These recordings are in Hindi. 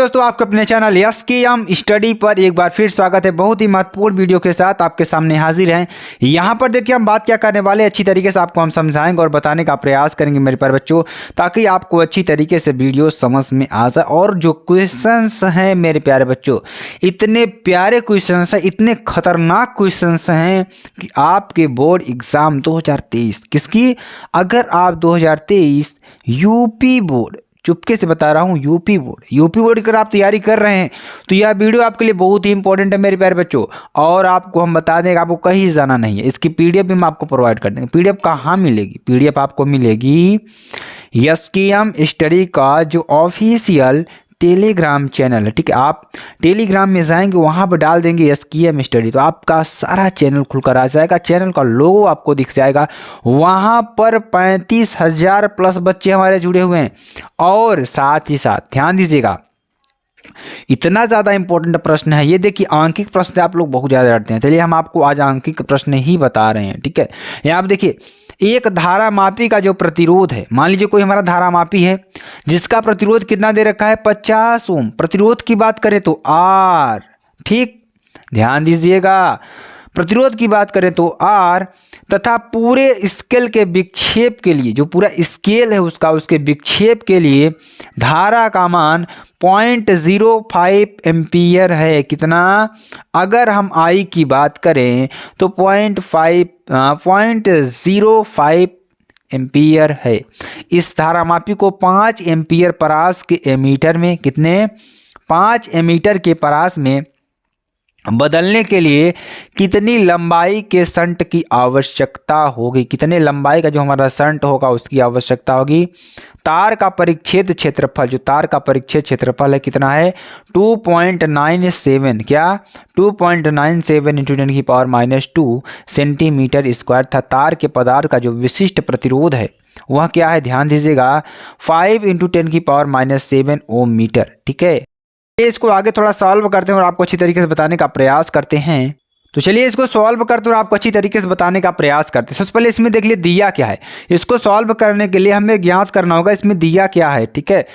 दोस्तों, आपके अपने चैनल यस की एम स्टडी पर एक बार फिर स्वागत है। बहुत ही महत्वपूर्ण वीडियो के साथ आपके सामने हाजिर हैं। यहाँ पर देखिए हम बात क्या करने वाले, अच्छी तरीके से आपको हम समझाएंगे और बताने का प्रयास करेंगे मेरे प्यारे बच्चों, ताकि आपको अच्छी तरीके से वीडियो समझ में आ जाए। और जो क्वेश्चंस हैं मेरे प्यारे बच्चों, इतने प्यारे क्वेश्चंस हैं, इतने खतरनाक क्वेश्चंस हैं कि आपके बोर्ड एग्जाम 2023 किसकी, अगर आप 2023 यूपी बोर्ड, चुपके से बता रहा हूँ, यूपी बोर्ड की अगर आप तैयारी कर रहे हैं तो यह वीडियो आपके लिए बहुत ही इंपॉर्टेंट है मेरे प्यारे बच्चों। और आपको हम बता दें कि आपको कहीं जाना नहीं है, इसकी पीडीएफ भी हम आपको प्रोवाइड कर देंगे। पीडीएफ कहाँ मिलेगी? पीडीएफ आपको मिलेगी यस स्टडी का जो ऑफिशियल टेलीग्राम चैनल है, ठीक है। आप टेलीग्राम में जाएंगे, वहाँ पर डाल देंगे यस स्टडी, तो आपका सारा चैनल खुलकर आ जाएगा। चैनल का लोगो आपको दिख जाएगा। वहाँ पर 35,000 प्लस बच्चे हमारे जुड़े हुए हैं। और साथ ही साथ ध्यान दीजिएगा, इतना ज़्यादा इंपॉर्टेंट प्रश्न है ये। देखिए, आंकिक प्रश्न आप लोग बहुत ज़्यादा डरते हैं, चलिए हम आपको आज आंकिक प्रश्न ही बता रहे हैं, ठीक है। यहाँ आप देखिए, एक धारामापी का जो प्रतिरोध है, मान लीजिए कोई हमारा धारामापी है जिसका प्रतिरोध कितना दे रखा है, 50 ओम। प्रतिरोध की बात करें तो आर, ठीक, ध्यान दीजिएगा, प्रतिरोध की बात करें तो आर, तथा पूरे स्केल के विक्षेप के लिए, जो पूरा स्केल है उसका, उसके विक्षेप के लिए धारा का मान 0.05 एम्पियर है। कितना? अगर हम आई की बात करें तो 0.05 एम्पियर है। इस धारामापी को 5 एम्पियर परास के एमीटर में, कितने, 5 एमीटर के परास में बदलने के लिए कितनी लंबाई के शंट की आवश्यकता होगी? कितने लंबाई का जो हमारा शंट होगा उसकी आवश्यकता होगी। तार का परिच्छेद क्षेत्रफल, जो तार का परिच्छेद क्षेत्रफल है कितना है, 2.97, क्या, 2.97 × 10⁻² सेंटीमीटर स्क्वायर था। तार के पदार्थ का जो विशिष्ट प्रतिरोध है वह क्या है, ध्यान दीजिएगा, 5 × 10⁻7 ओम मीटर, ठीक है। इसको आगे थोड़ा सॉल्व करते हैं और आपको अच्छी तरीके से बताने का प्रयास करते हैं। तो चलिए इसको सॉल्व करते हैं और आपको अच्छी तरीके से बताने का प्रयास करते हैं। सबसे पहले इसमें देख लिए दिया क्या है। इसको सॉल्व करने के लिए हमें ज्ञात करना होगा इसमें दिया क्या है, ठीक है।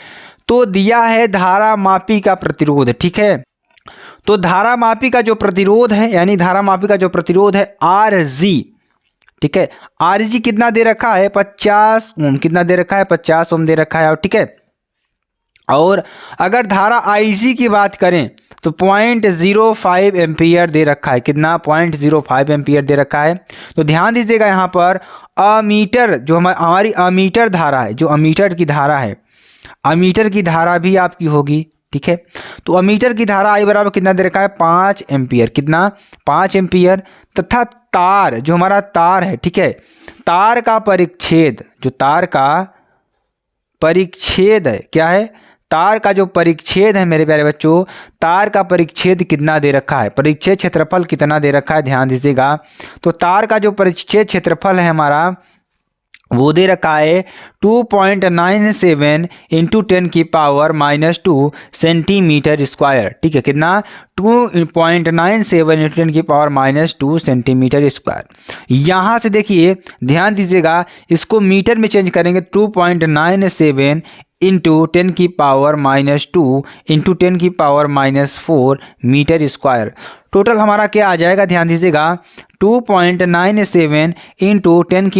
तो दिया है धारामापी का प्रतिरोध, ठीक है। तो धारामापी का जो प्रतिरोध है, यानी धारामापी का जो प्रतिरोध है RG, ठीक है। RG कितना दे रखा है, 50 ओम। कितना दे रखा है, 50 ओम दे रखा है, ठीक है। और अगर धारा IC की बात करें तो 0.05 एम्पियर दे रखा है। कितना, 0.05 एम्पियर दे रखा है। तो ध्यान दीजिएगा, यहाँ पर अमीटर, जो हमारी अमीटर धारा है, जो अमीटर की धारा है, अमीटर की धारा भी आपकी होगी, ठीक है। तो अमीटर की धारा आई बराबर कितना दे रखा है, 5 एम्पियर। कितना, 5 एम्पियर। तथा तार, जो हमारा तार है, ठीक है, तार का परिच्छेद, जो तार का परिच्छेद है, क्या है, तार का जो परिच्छेद है मेरे प्यारे बच्चों, तार का परिच्छेद कितना दे रखा है, परिच्छेद क्षेत्रफल कितना दे रखा है, ध्यान दीजिएगा। तो तार का जो परिच्छेद क्षेत्रफल है हमारा, वो दे रखा है 2.97 × 10⁻² सेंटीमीटर स्क्वायर, ठीक है। कितना, 2.97 × 10⁻² सेंटीमीटर स्क्वायर। यहाँ से देखिए, ध्यान दीजिएगा, इसको मीटर में चेंज करेंगे, 2.97 × 10⁻² × 10⁻⁴ मीटर स्क्वायर। टोटल हमारा क्या आ जाएगा, ध्यान दीजिएगा, 2.97 ×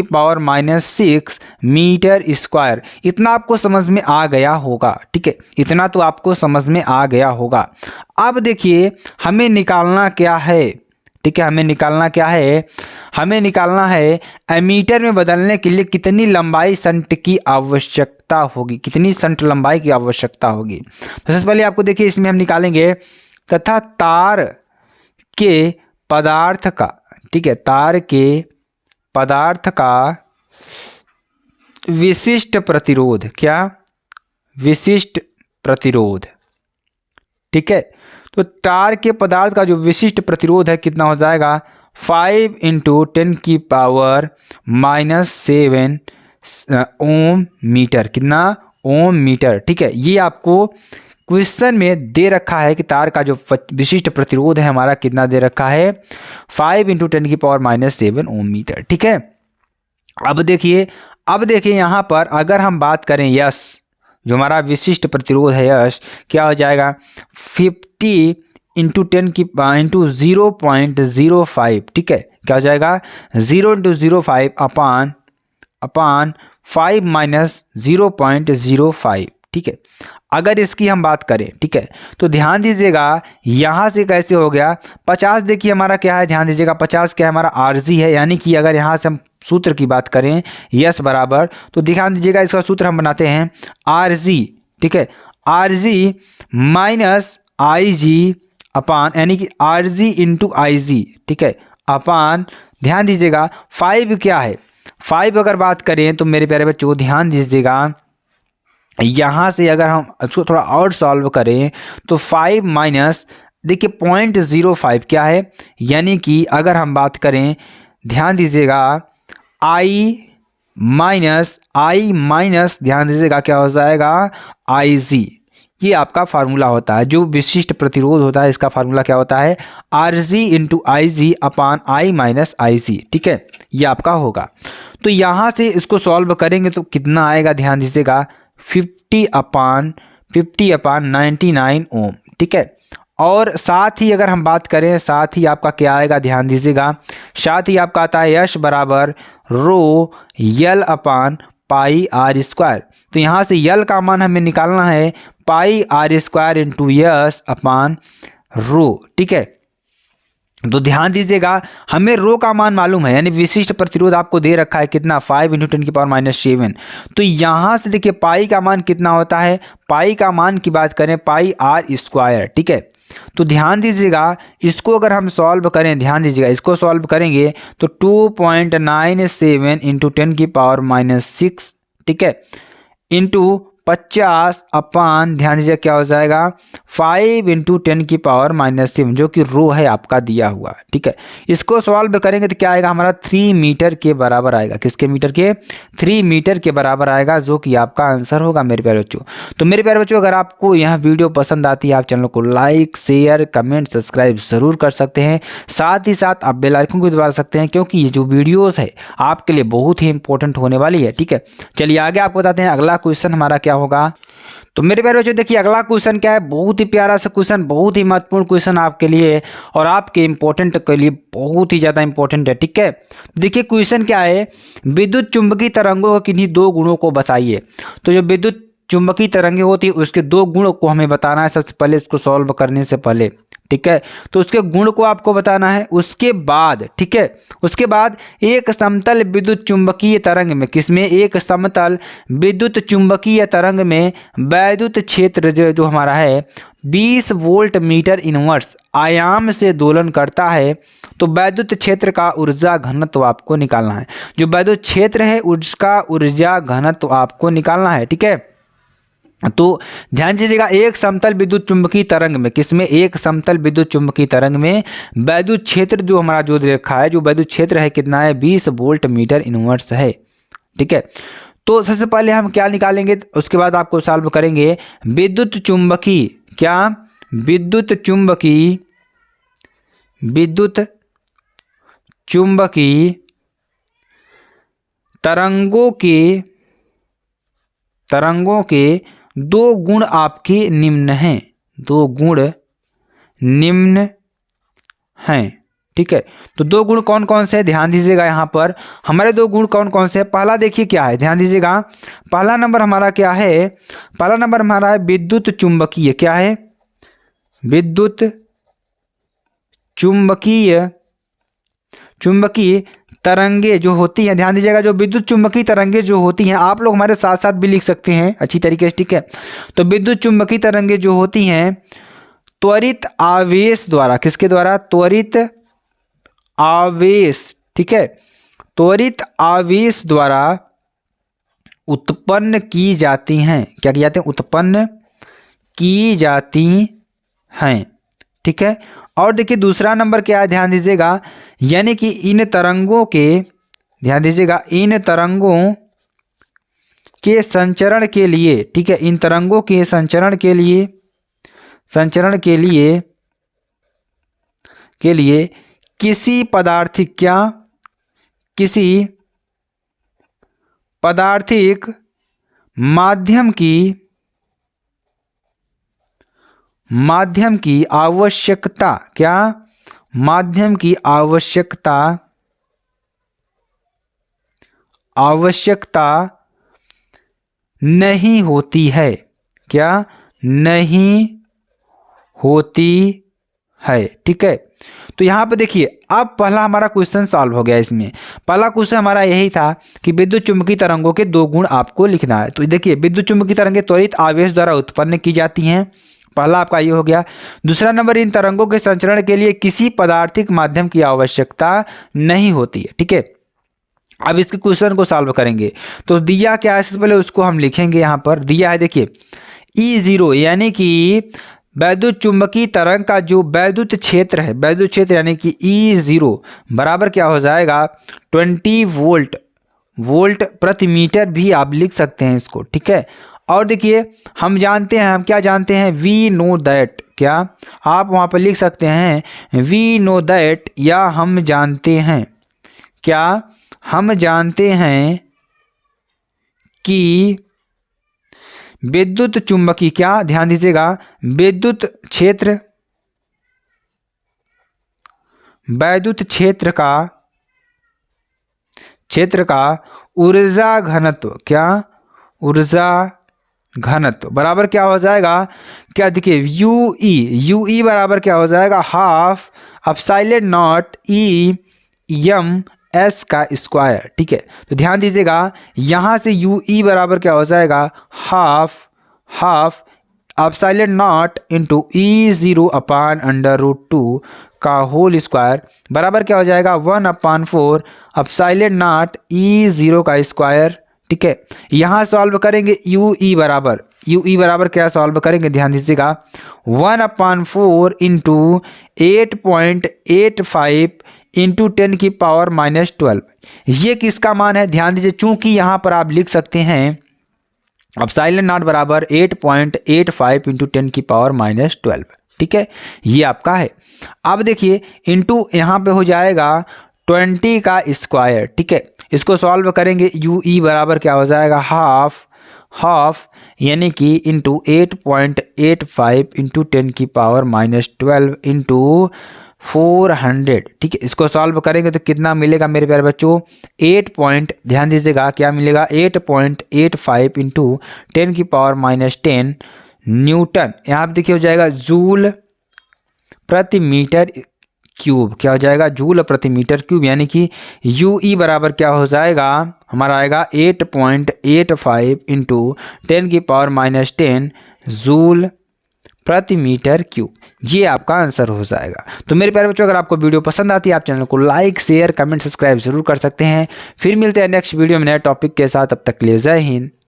10⁻�6 मीटर स्क्वायर। इतना आपको समझ में आ गया होगा, ठीक है, इतना तो आपको समझ में आ गया होगा। अब देखिए हमें निकालना क्या है, ठीक है, हमें निकालना क्या है, हमें निकालना है एमीटर में बदलने के लिए कितनी लंबाई शंट की आवश्यकता होगी, कितनी शंट लंबाई की आवश्यकता होगी। तो सबसे पहले आपको देखिए इसमें हम निकालेंगे, तथा तार के पदार्थ का, ठीक है, तार के पदार्थ का विशिष्ट प्रतिरोध, क्या, विशिष्ट प्रतिरोध, ठीक है। तो तार के पदार्थ का जो विशिष्ट प्रतिरोध है कितना हो जाएगा, 5 × 10⁻⁷ ओम मीटर। कितना, ओम मीटर, ठीक है। ये आपको क्वेश्चन में दे रखा है कि तार का जो विशिष्ट प्रतिरोध है हमारा कितना दे रखा है, 5 × 10⁻⁷ ओम मीटर, ठीक है। अब देखिए यहाँ पर अगर हम बात करें यस, जो हमारा विशिष्ट प्रतिरोध है यश क्या हो जाएगा 50 इंटू 10 की इंटू 0.05, ठीक है। क्या हो जाएगा 0 इंटू 0.05 अपान 5 माइनस 0.05, ठीक है। अगर इसकी हम बात करें, ठीक है, तो ध्यान दीजिएगा यहाँ से कैसे हो गया 50, देखिए हमारा क्या है, ध्यान दीजिएगा 50 क्या है हमारा आरजी है, यानी कि अगर यहाँ से हम सूत्र की बात करें यस बराबर, तो ध्यान दीजिएगा इसका सूत्र हम बनाते हैं आरजी, ठीक है, आरजी माइनस आई जी अपान, यानी कि आरजी इंटू आई जी, ठीक है, अपान ध्यान दीजिएगा 5 क्या है 5 अगर बात करें तो मेरे प्यारे बच्चों ध्यान दीजिएगा यहाँ से अगर हम इसको थोड़ा और सॉल्व करें तो 5 माइनस देखिए 0.05 क्या है, यानी कि अगर हम बात करें ध्यान दीजिएगा आई माइनस ध्यान दीजिएगा क्या हो जाएगा आई जी, ये आपका फार्मूला होता है। जो विशिष्ट प्रतिरोध होता है इसका फार्मूला क्या होता है आर जी इंटू आई जी अपान आई माइनस आई जी, ठीक है, ये आपका होगा। तो यहाँ से इसको सॉल्व करेंगे तो कितना आएगा ध्यान दीजिएगा 50 अपान 99 ओम, ठीक है। और साथ ही अगर हम बात करें साथ ही आपका क्या आएगा ध्यान दीजिएगा, साथ ही आपका आता है यश बराबर रो यल अपान पाई आर स्क्वायर। तो यहाँ से यल का मान हमें निकालना है पाई आर स्क्वायर इंटू यस अपान रो, ठीक है। तो ध्यान दीजिएगा हमें रो का मान मालूम है, यानी विशिष्ट प्रतिरोध आपको दे रखा है कितना 5 इंटू 10 की पावर माइनस 7। तो यहाँ से देखिए पाई का मान कितना होता है, पाई का मान की बात करें पाई आर स्क्वायर, ठीक है। तो ध्यान दीजिएगा इसको अगर हम सॉल्व करें, ध्यान दीजिएगा इसको सॉल्व करेंगे तो 2.97 इंटू 10 की पावर माइनस 6, ठीक है, इंटू 50 अपान ध्यान दीजिए क्या हो जाएगा 5 इंटू 10 की पावर माइनस 7, जो कि रो है आपका दिया हुआ, ठीक है। इसको सॉल्व करेंगे तो क्या आएगा हमारा 3 मीटर के बराबर आएगा, किसके मीटर के 3 मीटर के बराबर आएगा, जो कि आपका आंसर होगा मेरे प्यारे बच्चों। तो मेरे प्यारे बच्चों अगर आपको यह वीडियो पसंद आती है आप चैनल को लाइक शेयर कमेंट सब्सक्राइब ज़रूर कर सकते हैं, साथ ही साथ आप बेल आइकन को दबा सकते हैं, क्योंकि ये जो वीडियोज़ है आपके लिए बहुत ही इंपॉर्टेंट होने वाली है, ठीक है। चलिए आगे आपको बताते हैं अगला क्वेश्चन हमारा क्या होगा। तो मेरे प्यारे बच्चों देखिए अगला क्वेश्चन क्या है, बहुत ही प्यारा सा क्वेश्चन, बहुत ही महत्वपूर्ण क्वेश्चन आपके लिए और आपके इंपॉर्टेंट के लिए बहुत ही ज़्यादा इंपॉर्टेंट है, ठीक है। देखिए क्वेश्चन क्या है, विद्युत चुंबकीय तरंगों के किन्हीं 2 गुणों को बताइए। तो जो विद्युत चुंबकीय तरंगें होती है उसके 2 गुणों को हमें बताना है सबसे पहले, इसको सॉल्व करने से पहले, ठीक है। तो उसके गुण को आपको बताना है, उसके बाद, ठीक है, उसके बाद एक समतल विद्युत चुंबकीय तरंग में, किसमें एक समतल विद्युत चुंबकीय तरंग में वैद्युत क्षेत्र जो हमारा है 20 वोल्ट मीटर इनवर्स आयाम से दोलन करता है। तो वैद्युत क्षेत्र का ऊर्जा घनत्व आपको निकालना है, जो वैद्युत क्षेत्र है उसका ऊर्जा घनत्व आपको निकालना है, ठीक है। तो ध्यान दीजिएगा एक समतल विद्युत चुंबकीय तरंग में, किसमें एक समतल विद्युत चुंबकीय तरंग में वैद्युत क्षेत्र जो हमारा जो रखा है, जो वैद्युत क्षेत्र है कितना है 20 वोल्ट मीटर इनवर्स है, ठीक है। तो सबसे पहले हम क्या निकालेंगे, उसके बाद आपको सॉल्व करेंगे विद्युत चुंबकीय, क्या विद्युत चुंबकीय तरंगों के 2 गुण आपके निम्न हैं, 2 गुण निम्न हैं, ठीक है। तो 2 गुण कौन कौन से हैं ध्यान दीजिएगा, यहाँ पर हमारे 2 गुण कौन कौन से हैं। पहला देखिए क्या है, ध्यान दीजिएगा पहला नंबर हमारा क्या है, पहला नंबर हमारा है विद्युत चुंबकीय, क्या है विद्युत चुंबकीय तरंगे जो होती हैं, ध्यान दीजिएगा जो विद्युत चुंबकीय तरंगे जो होती हैं, आप लोग हमारे साथ साथ भी लिख सकते हैं अच्छी तरीके से, ठीक है। तो विद्युत चुंबकीय तरंगे जो होती हैं त्वरित आवेश द्वारा, किसके द्वारा त्वरित आवेश, ठीक है, त्वरित आवेश द्वारा उत्पन्न की जाती हैं, क्या की जाती हैं उत्पन्न की जाती हैं, ठीक है। और देखिए दूसरा नंबर क्या है ध्यान दीजिएगा, यानी कि इन तरंगों के, ध्यान दीजिएगा इन तरंगों के संचरण के लिए, ठीक है, इन तरंगों के संचरण के लिए किसी पदार्थिक माध्यम की माध्यम की आवश्यकता, क्या, माध्यम की आवश्यकता नहीं होती है, क्या, नहीं होती है। ठीक है, तो यहाँ पे देखिए अब पहला हमारा क्वेश्चन सॉल्व हो गया। इसमें पहला क्वेश्चन हमारा यही था कि विद्युत चुम्बकीय तरंगों के दो गुण आपको लिखना है। तो देखिए विद्युत चुम्बकीय तरंगें त्वरित आवेश द्वारा उत्पन्न की जाती हैं, पहला आपका ये हो गया। दूसरा नंबर, इन तरंगों के संचरण के लिए किसी पदार्थिक माध्यम की आवश्यकता नहीं होती है। ठीक है, अब इसके क्वेश्चन को सॉल्व करेंगे। तो दिया क्या है, इससे पहले उसको हम लिखेंगे। यहाँ पर दिया है देखिए E0 यानी कि वैद्युत चुंबकीय तरंग का जो वैद्युत क्षेत्र है, वैद्युत क्षेत्र यानी कि E0 बराबर क्या हो जाएगा 20 वोल्ट प्रति मीटर भी आप लिख सकते हैं इसको। ठीक है, और देखिए हम जानते हैं, हम क्या जानते हैं, वी नो दैट, क्या आप वहाँ पर लिख सकते हैं वी नो दैट, या हम जानते हैं, क्या हम जानते हैं कि विद्युत चुंबकीय, क्या ध्यान दीजिएगा, विद्युत क्षेत्र, वैद्युत क्षेत्र का ऊर्जा घनत्व, क्या ऊर्जा घनत्व बराबर क्या हो जाएगा, क्या देखिए यूई बराबर क्या हो जाएगा half epsilon not EM S का स्क्वायर। ठीक है, तो ध्यान दीजिएगा यहाँ से यूई बराबर क्या हो जाएगा half epsilon not into E0 अपान √2 का होल स्क्वायर बराबर क्या हो जाएगा 1/4 एप्सिलॉन नॉट E0 का स्क्वायर। ठीक है, यहाँ सॉल्व करेंगे यूई बराबर क्या सॉल्व करेंगे, ध्यान दीजिएगा 1/4 इंटू 8.85 इंटू 10 की पावर -12। ये किसका मान है, ध्यान दीजिए, चूंकि यहाँ पर आप लिख सकते हैं एप्सिलॉन नॉट बराबर 8.85 इंटू 10 की पावर -12। ठीक है, ये आपका है। अब देखिए इंटू यहाँ पे हो जाएगा 20 का स्क्वायर। ठीक है, इसको सॉल्व करेंगे यूई बराबर क्या हो जाएगा हाफ यानी कि इंटू 8.85 इंटू 10 की पावर -12 इंटू 400। ठीक है, इसको सॉल्व करेंगे तो कितना मिलेगा मेरे प्यारे बच्चों, ध्यान दीजिएगा क्या मिलेगा 8.85 इंटू 10 की पावर -10 न्यूटन। यहाँ पे देखिए हो जाएगा जूल प्रति मीटर क्यूब, क्या हो जाएगा जूल प्रति मीटर क्यूब, यानी कि यूई बराबर क्या हो जाएगा हमारा आएगा 8.85 इंटू 10 की पावर -10 जूल प्रति मीटर क्यूब। ये आपका आंसर हो जाएगा। तो मेरे प्यारे बच्चों, अगर आपको वीडियो पसंद आती है आप चैनल को लाइक शेयर कमेंट सब्सक्राइब जरूर कर सकते हैं। फिर मिलते हैं नेक्स्ट वीडियो में नए टॉपिक के साथ, तब तक के लिए जय हिंद